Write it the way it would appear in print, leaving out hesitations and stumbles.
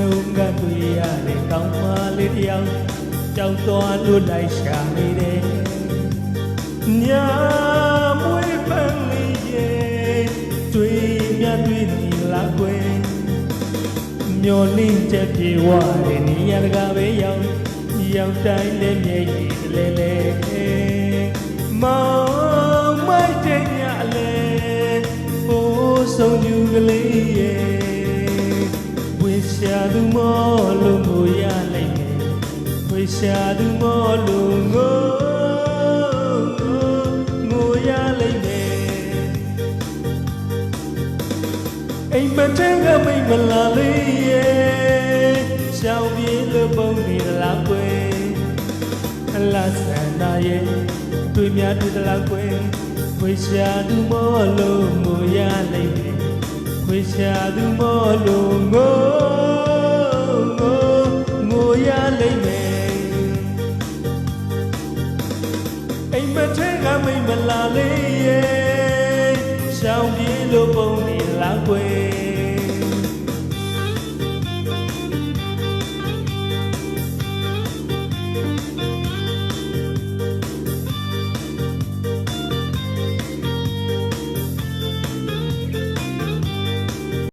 တော့ကတွေ့ရတဲ့ကောင်းမလေးတယောက်ကြောက်သွားလို့လိုက်ရှာနေတယ်ညာမွေးပန်းလေးရဲ့တွေ့မြတွေ့နေလားကွယ်မျောလင်းချက်ပြေဝတဲ့နေရာတကာပဲရောက်တိုင်းလည်းမြည်ရည်လဲလဲမောင်မိုက်တဲ့ညလဲဘိုးဆုံးယူကလေးရဲ့ဝေရှာသူမောလို့ငိုရလိုက်မယ်ဝေရှာသူမောလို့ငိုရလိုက်မယ်အိမ်မထဲကမိတ်မလာလေးရဲ့ရှောင်းပြေးလို့ပုံနေလားကွယ်အလားဆန္ဒရဲ့တွေ့များတွေ့သလားကွယ်ဝေရှာသူမောလို့ငိုရလိုက်တယ်ဝေရှာသူမောလို့ငိုရလိုက်မယ်အိမ်မထဲကမိတ်မလာလေးရဲ့ရှောင်းပြေးလို့ပုံနေလားကွယ်